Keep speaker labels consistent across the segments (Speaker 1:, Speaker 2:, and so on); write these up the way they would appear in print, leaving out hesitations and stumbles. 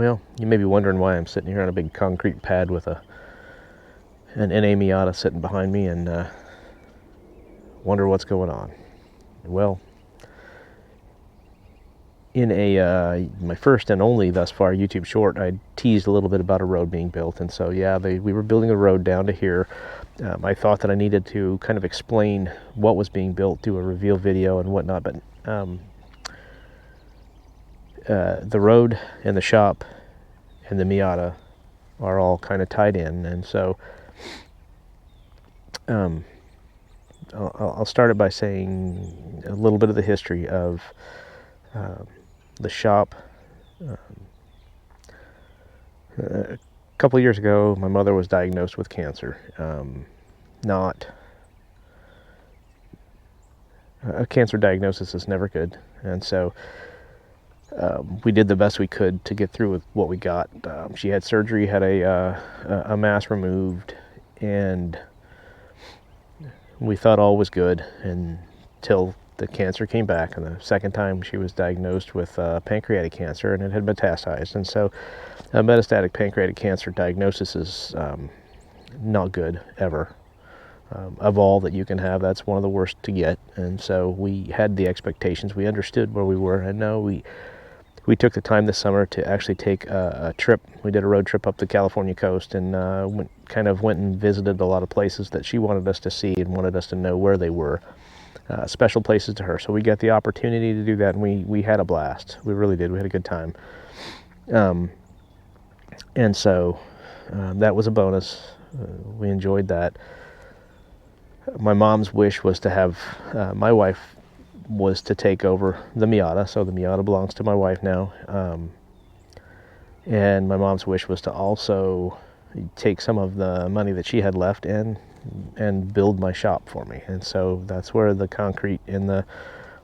Speaker 1: Well, you may be wondering why I'm sitting here on a big concrete pad with an NA Miata sitting behind me, and wonder what's going on. Well, in my first and only thus far YouTube short, I teased a little bit about a road being built, and so yeah, we were building a road down to here. I thought that I needed to kind of explain what was being built, do a reveal video and whatnot, but the road and the shop and the Miata are all kind of tied in, and so I'll start it by saying a little bit of the history of the shop. A couple of years ago, my mother was diagnosed with cancer. Not a cancer diagnosis is never good, and so we did the best we could to get through with what we got. She had surgery, had a mass removed, and we thought all was good until the cancer came back, and the second time she was diagnosed with pancreatic cancer, and it had metastasized. And so metastatic pancreatic cancer diagnosis is not good ever. Of all that you can have, that's one of the worst to get. And so we had the expectations, we understood where we were, and no, we took the time this summer to actually take a trip. We did a road trip up the California coast, and went and visited a lot of places that she wanted us to see and wanted us to know where they were. Special places to her. So we got the opportunity to do that, and we had a blast. We really did. We had a good time. And so that was a bonus. We enjoyed that. My mom's wish was to have, my wife was to take over the Miata, so the Miata belongs to my wife now. And my mom's wish was to also take some of the money that she had left and build my shop for me. And so that's where the concrete in the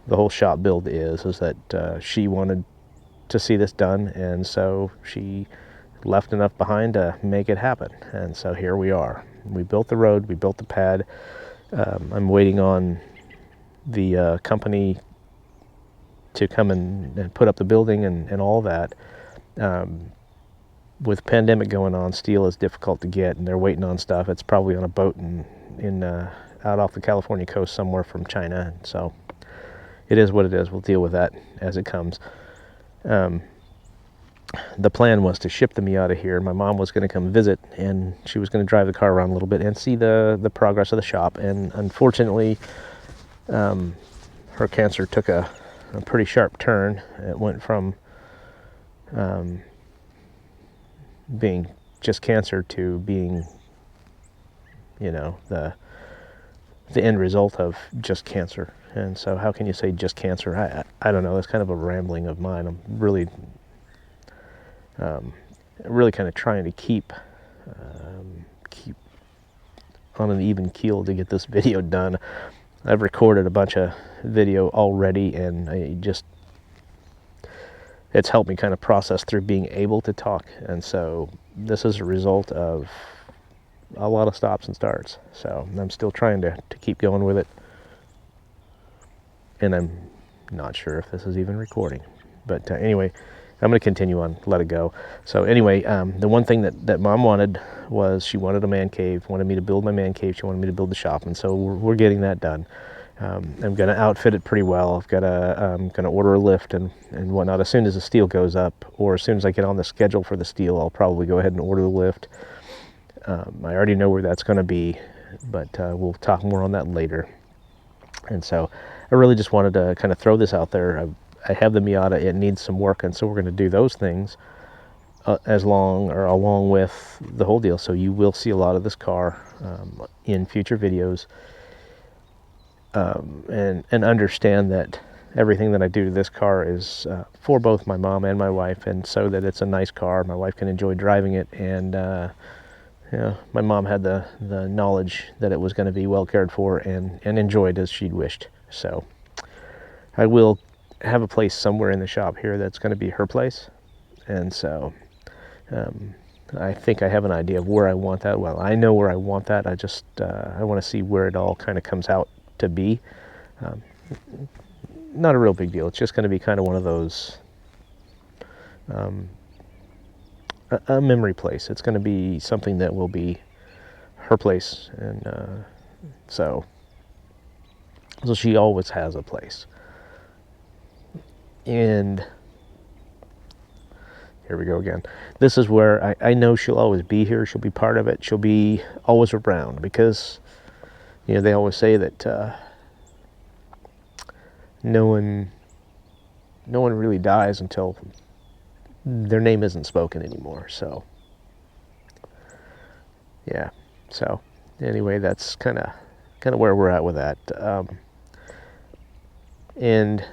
Speaker 1: whole shop build is that she wanted to see this done, and so she left enough behind to make it happen. And so here we are. We built the road, we built the pad. I'm waiting on the company to come and put up the building and all that. With pandemic going on, steel is difficult to get, and they're waiting on stuff. It's probably on a boat in out off the California coast somewhere from China. So it is what it is. We'll deal with that as it comes. The plan was to ship the Miata here. My mom was going to come visit, and she was going to drive the car around a little bit and see the progress of the shop. And unfortunately, her cancer took a pretty sharp turn. It went from being just cancer to being, the end result of just cancer. And so how can you say just cancer? I don't know. That's kind of a rambling of mine. I'm really kind of trying to keep on an even keel to get this video done. I've recorded a bunch of video already, and it's helped me kind of process through being able to talk. And so this is a result of a lot of stops and starts. So I'm still trying to keep going with it. And I'm not sure if this is even recording. But anyway, I'm going to continue on, let it go. So anyway, the one thing that Mom wanted was she wanted a man cave, wanted me to build my man cave. She wanted me to build the shop. And so we're getting that done. I'm going to outfit it pretty well. I'm going to order a lift and whatnot. As soon as the steel goes up, or as soon as I get on the schedule for the steel, I'll probably go ahead and order the lift. I already know where that's going to be, but we'll talk more on that later. And so I really just wanted to kind of throw this out there. I have the Miata. It needs some work, and so we're going to do those things along with the whole deal. So you will see a lot of this car in future videos. And understand that everything that I do to this car is for both my mom and my wife, and so that it's a nice car. My wife can enjoy driving it, and my mom had the knowledge that it was going to be well cared for and enjoyed as she'd wished. So I will have a place somewhere in the shop here that's going to be her place, and so I think I have an idea of where I want that. Well, I know where I want that. I want to see where it all kind of comes out to be. Not a real big deal. It's just going to be kind of one of those a memory place. It's going to be something that will be her place, and so she always has a place. And here we go again. This is where I know she'll always be here. She'll be part of it. She'll be always around, because they always say that no one really dies until their name isn't spoken anymore. So yeah. So anyway, that's kind of where we're at with that. And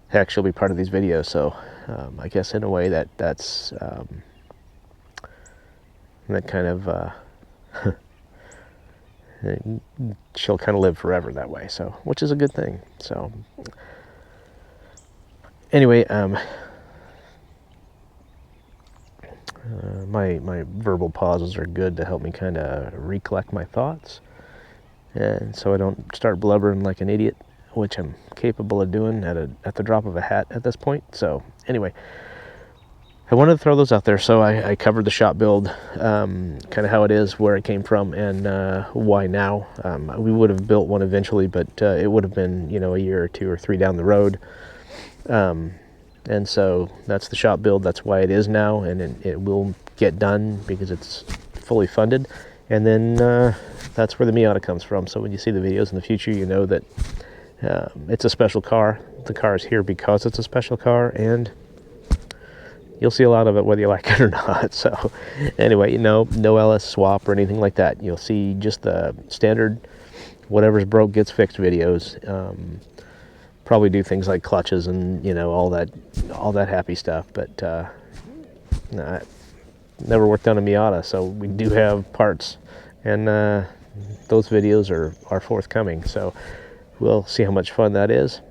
Speaker 1: heck, she'll be part of these videos, so I guess in a way that's that kind of she'll kind of live forever that way, so, which is a good thing. So anyway, my verbal pauses are good to help me kind of recollect my thoughts, and so I don't start blubbering like an idiot, which I'm capable of doing at the drop of a hat at this point. So anyway, I wanted to throw those out there. So I covered the shop build, kind of how it is, where it came from, and why now. We would have built one eventually, but it would have been a year or 2 or 3 down the road. And so that's the shop build. That's why it is now, and it will get done because it's fully funded. And then that's where the Miata comes from. So when you see the videos in the future, you know that it's a special car. The car is here because it's a special car, and you'll see a lot of it whether you like it or not. So anyway, no LS swap or anything like that. You'll see just the standard whatever's broke gets fixed videos. Probably do things like clutches and all that happy stuff, but nah, never worked on a Miata, so we do have parts, and those videos are forthcoming. So we'll see how much fun that is.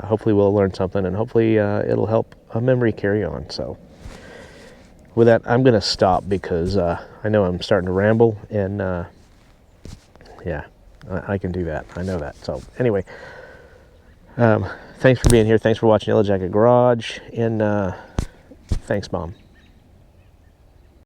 Speaker 1: Hopefully we'll learn something, and hopefully it'll help a memory carry on. So with that, I'm going to stop, because I know I'm starting to ramble, and yeah, I can do that. I know that. So anyway, thanks for being here. Thanks for watching Yellow Jacket Garage, and thanks, Mom.